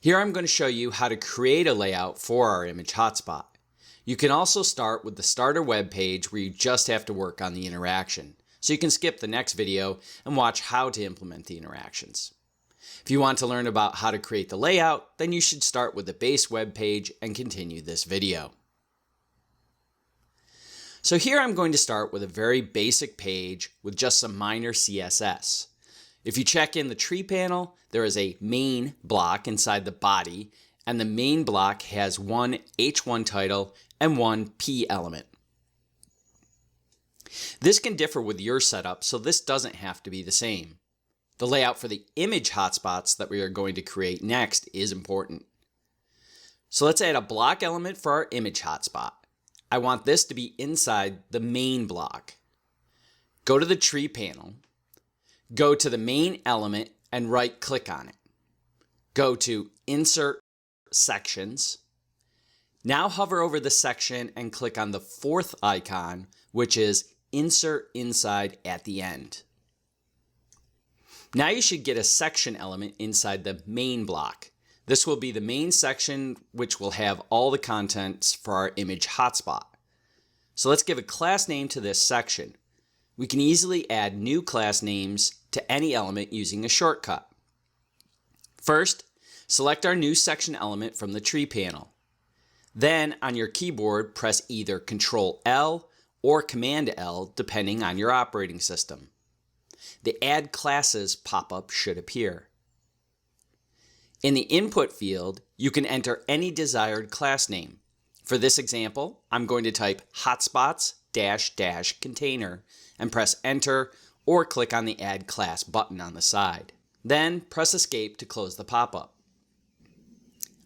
Here I'm going to show you how to create a layout for our image hotspot. You can also start with the starter web page where you just have to work on the interaction. So you can skip the next video and watch how to implement the interactions. If you want to learn about how to create the layout, then you should start with the base web page and continue this video. So here I'm going to start with a very basic page with just some minor CSS. If you check in the tree panel, there is a main block inside the body, and the main block has one H1 title and one P element. This can differ with your setup, so this doesn't have to be the same. The layout for the image hotspots that we are going to create next is important. So let's add a block element for our image hotspot. I want this to be inside the main block. Go to the tree panel, go to the main element and right-click on it. Go to Insert Sections. Now hover over the section and click on the fourth icon, which is Insert Inside at the end. Now you should get a section element inside the main block. This will be the main section which will have all the contents for our image hotspot. So let's give a class name to this section. We can easily add new class names to any element using a shortcut. First, select our new section element from the tree panel. Then on your keyboard, press either Ctrl-L or Command-L depending on your operating system. The Add Classes pop-up should appear. In the input field, you can enter any desired class name. For this example, I'm going to type hotspots -- container and press enter or click on the Add Class button on the side. Then press escape to close the pop-up.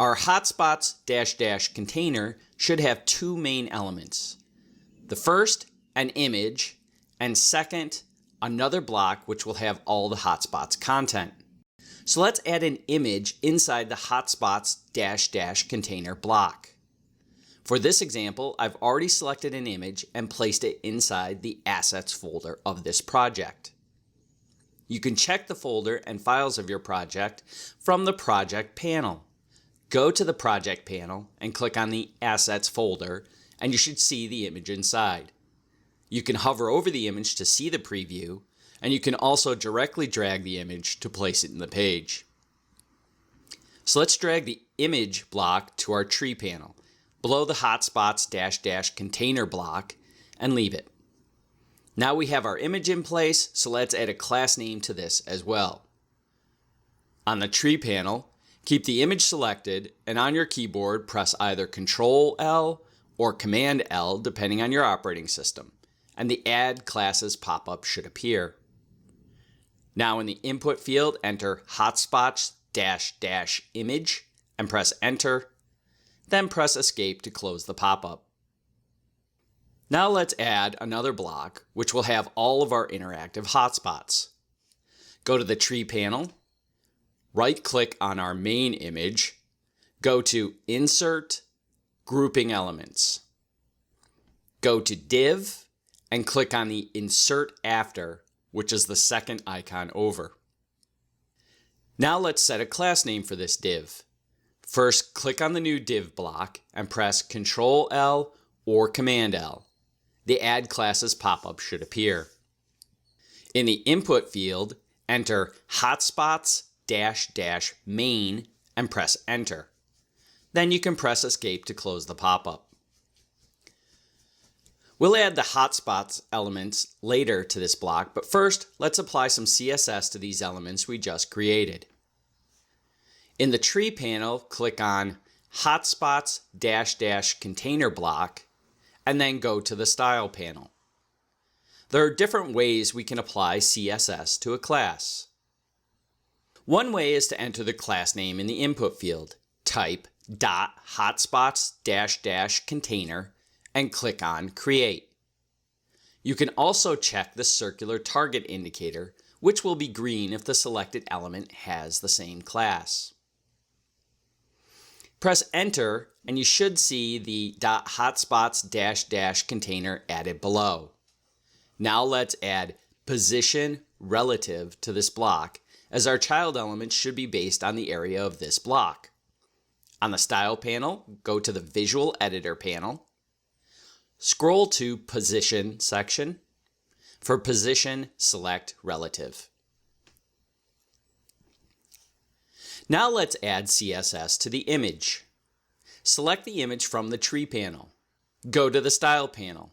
Our hotspots -- container should have two main elements. The first, an image, and second, another block which will have all the hotspots content. So let's add an image inside the hotspots -- container block. For this example, I've already selected an image and placed it inside the assets folder of this project. You can check the folder and files of your project from the project panel. Go to the project panel and click on the assets folder and you should see the image inside. You can hover over the image to see the preview, and you can also directly drag the image to place it in the page. So let's drag the image block to our tree panel, below the hotspots -- container block, and leave it. Now we have our image in place, so let's add a class name to this as well. On the tree panel, keep the image selected, and on your keyboard, press either Ctrl-L or Command-L depending on your operating system, and the Add Classes pop-up should appear. Now in the input field, enter hotspots -- image and press enter, then press escape to close the pop-up. Now let's add another block which will have all of our interactive hotspots. Go to the tree panel, right-click on our main image, go to Insert, Grouping Elements. Go to Div and click on the Insert After, which is the second icon over. Now let's set a class name for this div. First, click on the new div block and press Ctrl-L or Command-L. The Add Classes pop-up should appear. In the input field, enter hotspots -- main and press enter. Then you can press escape to close the pop-up. We'll add the hotspots elements later to this block, but first let's apply some CSS to these elements we just created. In the tree panel, click on hotspots -- container block and then go to the style panel. There are different ways we can apply CSS to a class. One way is to enter the class name in the input field. Type .hotspots -- container and click on Create. You can also check the circular target indicator, which will be green if the selected element has the same class. Press Enter and you should see the .hotspots -- container added below. Now let's add position relative to this block, as our child element should be based on the area of this block. On the Style panel, go to the Visual Editor panel. Scroll to Position section. For position, select Relative. Now let's add CSS to the image. Select the image from the Tree panel. Go to the Style panel.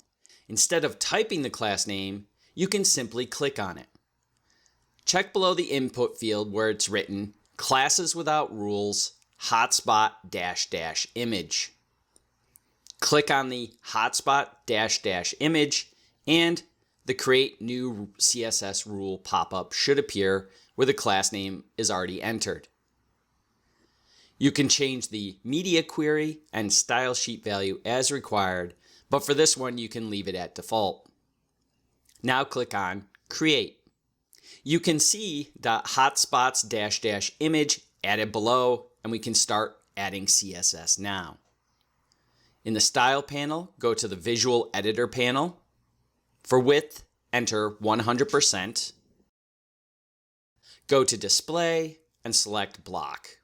Instead of typing the class name, you can simply click on it. Check below the input field where it's written Classes Without Rules Hotspot -- image. Click on the Hotspot -- image and the Create New CSS Rule pop-up should appear where the class name is already entered. You can change the media query and style sheet value as required, but for this one you can leave it at default. Now click on Create. You can see the Hotspots -- image added below, and we can start adding CSS now. In the Style panel, go to the Visual Editor panel. For width, enter 100%. Go to Display and select Block.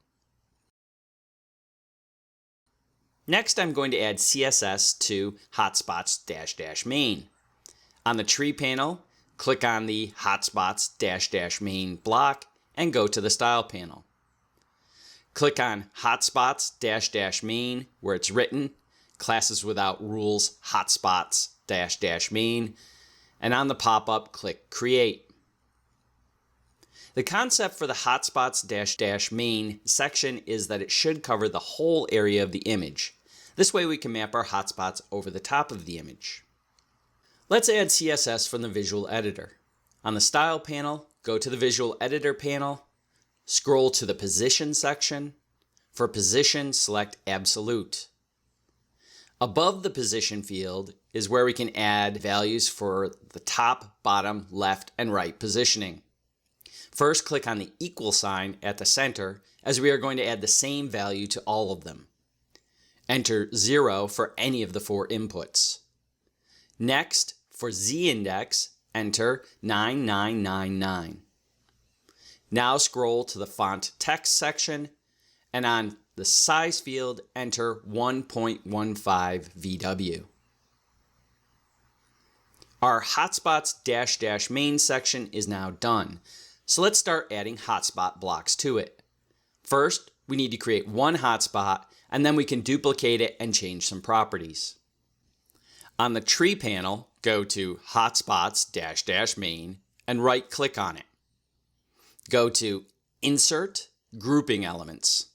Next, I'm going to add CSS to Hotspots -- main. On the Tree panel, click on the Hotspots -- main block and go to the Style panel. Click on Hotspots -- main where it's written Classes Without Rules Hotspots -- main, and on the pop-up, click Create. The concept for the Hotspots -- main section is that it should cover the whole area of the image. This way we can map our hotspots over the top of the image. Let's add CSS from the Visual Editor. On the Style panel, go to the Visual Editor panel, scroll to the Position section. For position, select Absolute. Above the Position field is where we can add values for the top, bottom, left, and right positioning. First, click on the equal sign at the center, as we are going to add the same value to all of them. Enter 0 for any of the 4 inputs. Next, for z-index, enter 9999. Now scroll to the Font Text section, and on the size field, enter 1.15 VW. Our Hotspots -- main section is now done, so let's start adding hotspot blocks to it. First, we need to create one hotspot, and then we can duplicate it and change some properties. On the Tree panel, go to Hotspots -- main and right-click on it. Go to Insert, Grouping Elements.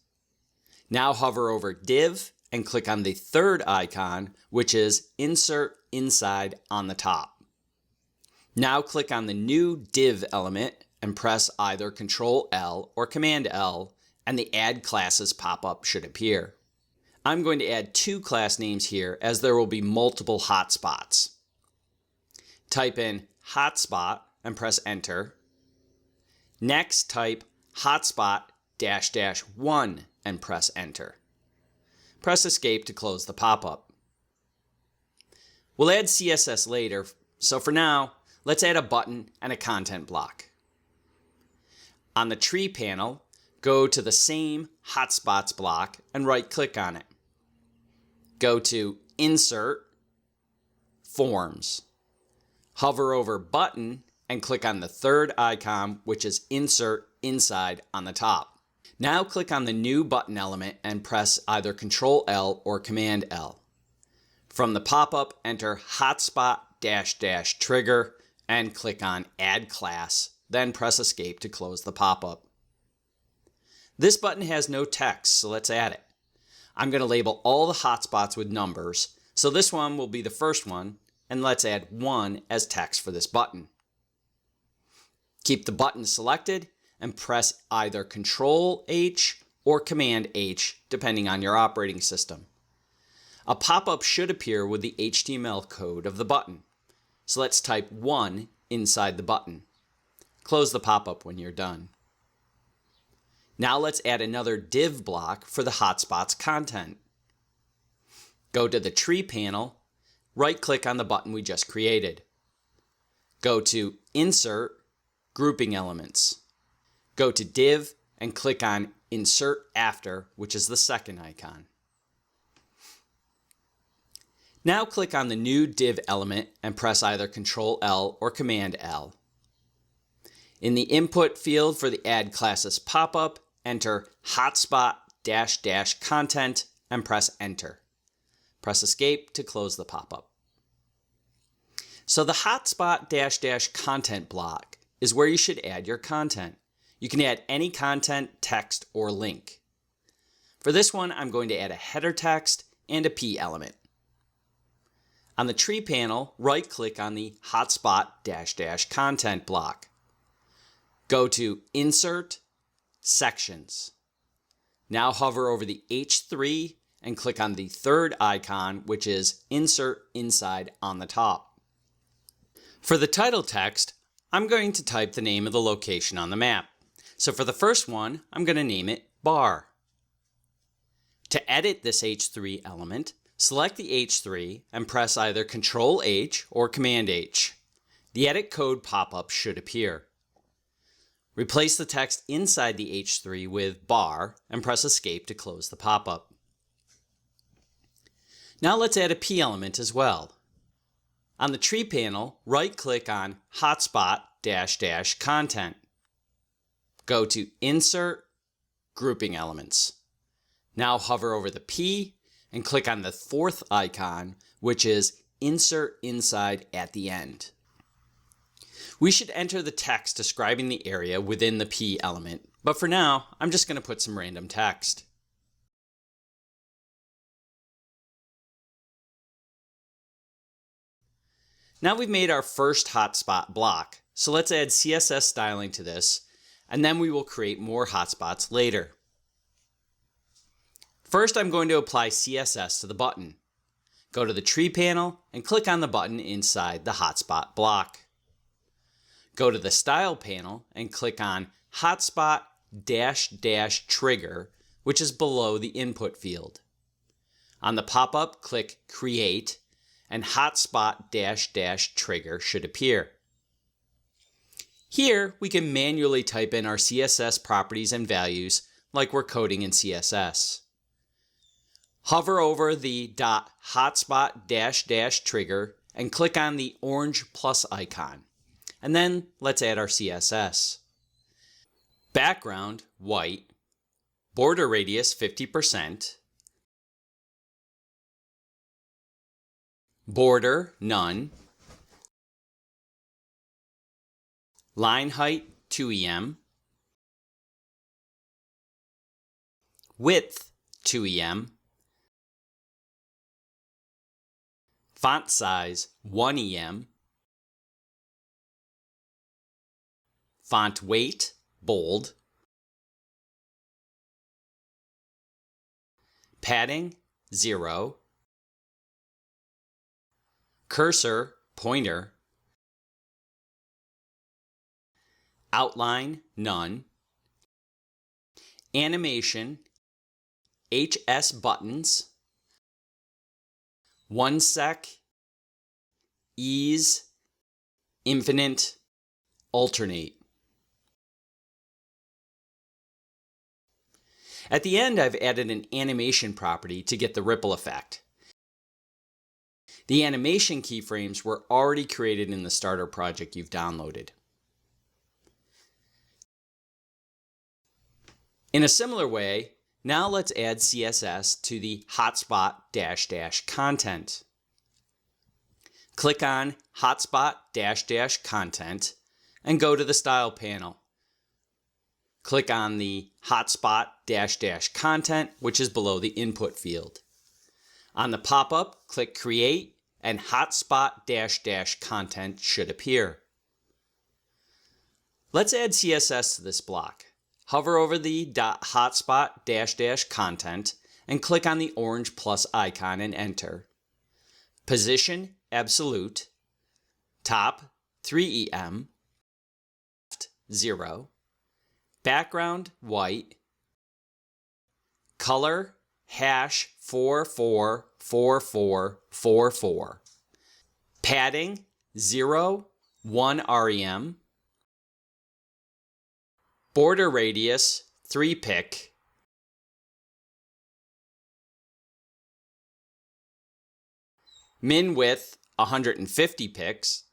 Now hover over Div and click on the third icon, which is Insert Inside on the top. Now click on the new Div element and press either Ctrl-L or Command-L, and the Add Classes pop-up should appear. I'm going to add 2 class names here as there will be multiple hotspots. Type in Hotspot and press Enter. Next, type Hotspot -- 1 and press Enter. Press Escape to close the pop-up. We'll add CSS later, so for now, let's add a button and a content block. On the Tree panel, go to the same Hotspots block and right-click on it. Go to Insert, Forms. Hover over Button and click on the third icon, which is Insert Inside on the top. Now click on the new button element and press either Ctrl-L or Command-L. From the pop-up, enter Hotspot -- trigger and click on Add Class, then press Escape to close the pop-up. This button has no text, so let's add it. I'm going to label all the hotspots with numbers, so this one will be the first one, and let's add 1 as text for this button. Keep the button selected and press either Ctrl-H or Command-H, depending on your operating system. A pop-up should appear with the HTML code of the button, so let's type 1 inside the button. Close the pop-up when you're done. Now let's add another div block for the Hotspots content. Go to the Tree panel, right-click on the button we just created. Go to Insert, Grouping Elements. Go to Div and click on Insert After, which is the second icon. Now click on the new div element and press either Ctrl L or Command L. In the input field for the Add Classes pop-up, enter Hotspot -- content and press Enter. Press Escape to close the pop-up. So the Hotspot -- content block is where you should add your content. You can add any content, text, or link. For this one, I'm going to add a header text and a P element. On the tree panel, right-click on the Hotspot -- content block. Go to Insert, Sections. Now hover over the H3 and click on the third icon, which is Insert Inside on the top. For the title text, I'm going to type the name of the location on the map. So for the first one, I'm going to name it Bar. To edit this H3 element, select the H3 and press either Ctrl H or Command H. The Edit Code pop-up should appear. Replace the text inside the H3 with Bar and press Escape to close the pop-up. Now let's add a P element as well. On the tree panel, right-click on Hotspot -- content. Go to Insert, Grouping Elements. Now hover over the P and click on the fourth icon, which is Insert Inside at the end. We should enter the text describing the area within the P element, but for now, I'm just going to put some random text. Now we've made our first hotspot block, so let's add CSS styling to this, and then we will create more hotspots later. First, I'm going to apply CSS to the button. Go to the tree panel and click on the button inside the hotspot block. Go to the Style panel and click on Hotspot -- Trigger, which is below the input field. On the pop-up, click Create, and Hotspot -- Trigger should appear. Here, we can manually type in our CSS properties and values like we're coding in CSS. Hover over the .hotspot -- trigger and click on the orange plus icon. And then let's add our CSS. Background, white. Border radius, 50%. Border, none. Line height, 2 EM. Width, 2 EM. Font size, 1 EM. Font weight, bold. Padding, 0. Cursor, pointer. Outline, none. Animation, HS buttons. 1 sec, ease, infinite, alternate. At the end, I've added an animation property to get the ripple effect. The animation keyframes were already created in the starter project you've downloaded. In a similar way, now let's add CSS to the Hotspot -- content. Click on Hotspot -- content and go to the Style panel. Click on the Hotspot -- content, which is below the input field. On the pop-up, click Create, and Hotspot -- content should appear. Let's add CSS to this block. Hover over the .hotspot -- content and click on the orange plus icon and enter. Position, absolute. Top, 3 EM. Left, 0. Background, white. Color, #444444. Padding, 0, 1 REM. Border radius, 3 pic. min width 150 pix,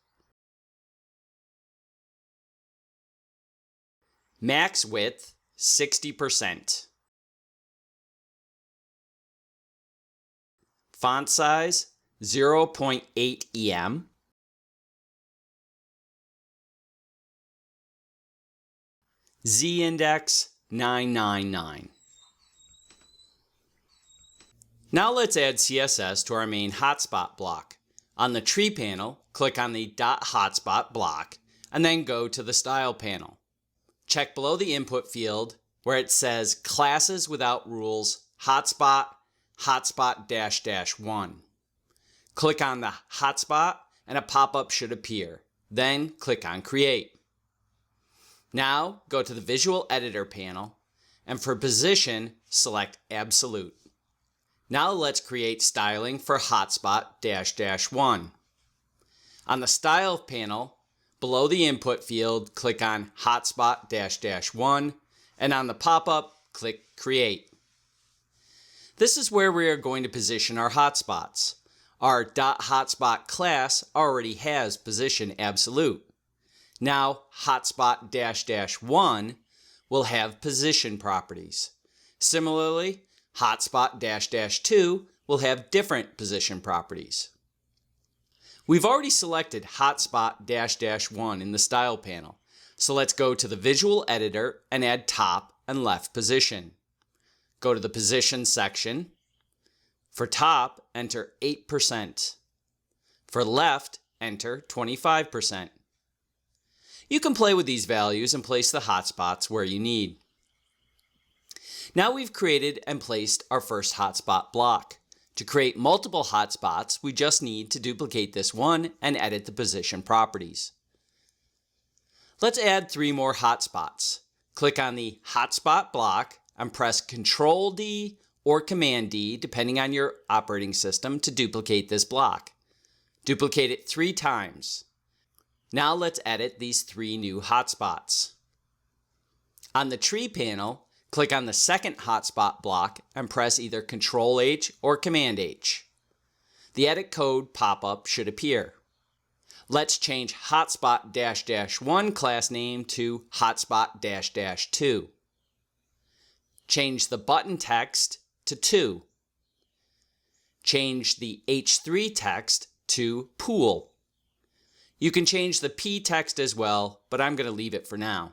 max width 60%, font size 0.8 EM, z-index 999. Now let's add CSS to our main hotspot block. On the tree panel, click on the .hotspot block and then go to the style panel. Check below the input field where it says classes without rules hotspot hotspot-1. Click on the hotspot and a pop-up should appear. Then click on create. Now go to the visual editor panel and for position select absolute. Now let's create styling for hotspot-1. On the style panel, below the input field, click on hotspot-1 and on the pop-up, click create. This is where we are going to position our hotspots. Our .hotspot class already has position absolute. Now hotspot-1 will have position properties. Similarly, hotspot-2 will have different position properties. We've already selected hotspot-1 in the style panel, so let's go to the visual editor and add top and left position. Go to the position section. For top, enter 8%. For left, enter 25%. You can play with these values and place the hotspots where you need. Now we've created and placed our first hotspot block. To create multiple hotspots, we just need to duplicate this one and edit the position properties. Let's add 3 more hotspots. Click on the hotspot block and press Ctrl D or Command D, depending on your operating system, to duplicate this block. Duplicate it 3 times. Now let's edit these 3 new hotspots. On the tree panel, click on the second hotspot block and press either Ctrl H or Command H. The edit code pop-up should appear. Let's change hotspot-1 class name to hotspot-2. Change the button text to 2. Change the H3 text to pool. You can change the P text as well, but I'm going to leave it for now.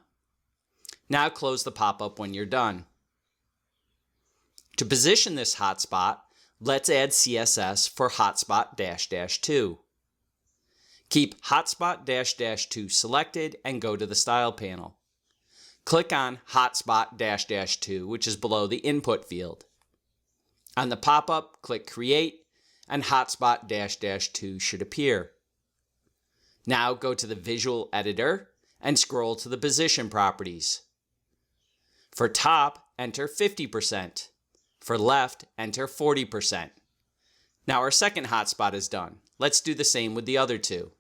Now close the pop-up when you're done. To position this hotspot, let's add CSS for hotspot-2. Keep hotspot-2 selected and go to the style panel. Click on hotspot-2, which is below the input field. On the pop-up, click create and hotspot-2 should appear. Now go to the visual editor and scroll to the position properties. For top, enter 50%. For left, enter 40%. Now our second hotspot is done. Let's do the same with the other 2.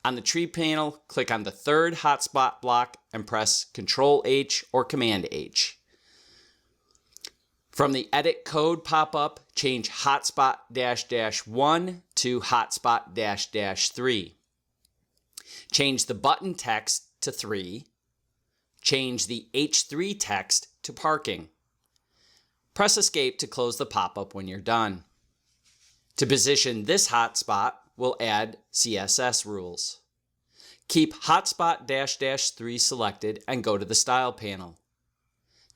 On the tree panel, click on the third hotspot block and press Ctrl H or Command H. From the edit code pop-up, change hotspot-1 to hotspot-3. Change the button text to 3. Change the H3 text to parking. Press Escape to close the pop-up when you're done. To position this hotspot, we'll add CSS rules. Keep hotspot-3 selected and go to the style panel.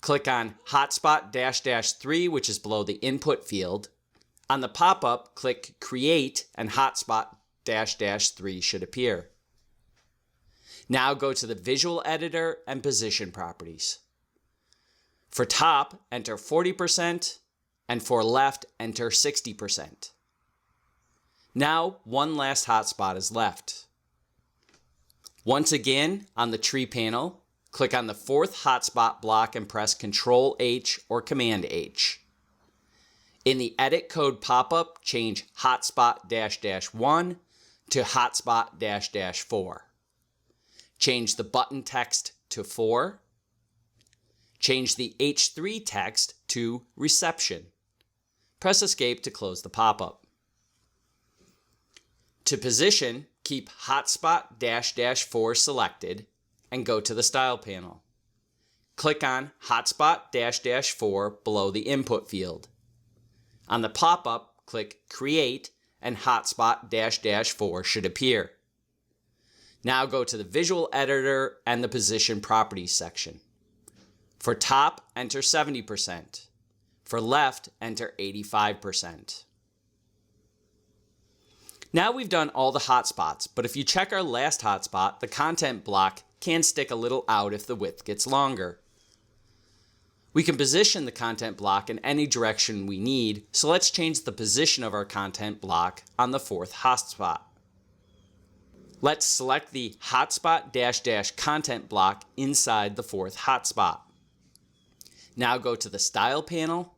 Click on hotspot-3, which is below the input field. On the pop-up, click create and hotspot-3 should appear. Now go to the visual editor and position properties. For top, enter 40%, and for left, enter 60%. Now, one last hotspot is left. Once again, on the tree panel, click on the fourth hotspot block and press Ctrl H or Command H. In the edit code pop-up, change hotspot-1 to hotspot-4. Change the button text to 4. Change the H3 text to reception. Press Escape to close the pop-up. To position, keep Hotspot --4 selected and go to the Style panel. Click on Hotspot --4 below the input field. On the pop-up, click Create and Hotspot --4 should appear. Now go to the Visual Editor and the Position Properties section. For top, enter 70%. For left, enter 85%. Now we've done all the hotspots, but if you check our last hotspot, the content block can stick a little out if the width gets longer. We can position the content block in any direction we need, so let's change the position of our content block on the fourth hotspot. Let's select the Hotspot -- content block inside the fourth hotspot. Now go to the Style panel,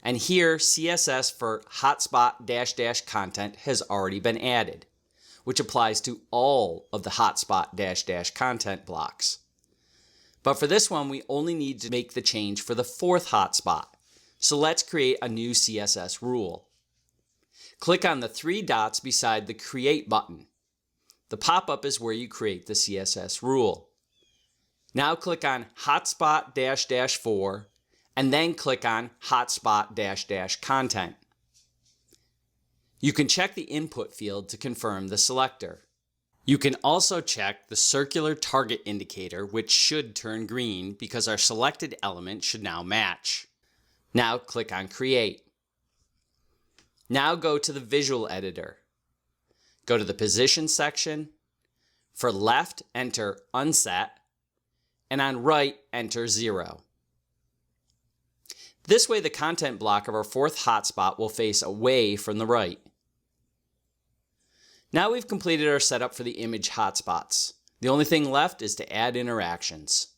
and here CSS for Hotspot -- content has already been added, which applies to all of the Hotspot -- content blocks. But for this one, we only need to make the change for the fourth hotspot. So let's create a new CSS rule. Click on the three dots beside the Create button. The pop-up is where you create the CSS rule. Now click on Hotspot -- 4 and then click on Hotspot -- content. You can check the input field to confirm the selector. You can also check the circular target indicator, which should turn green because our selected element should now match. Now click on Create. Now go to the Visual Editor. Go to the Position section. For left, enter Unset, and on right, enter 0. This way the content block of our fourth hotspot will face away from the right. Now we've completed our setup for the image hotspots. The only thing left is to add interactions.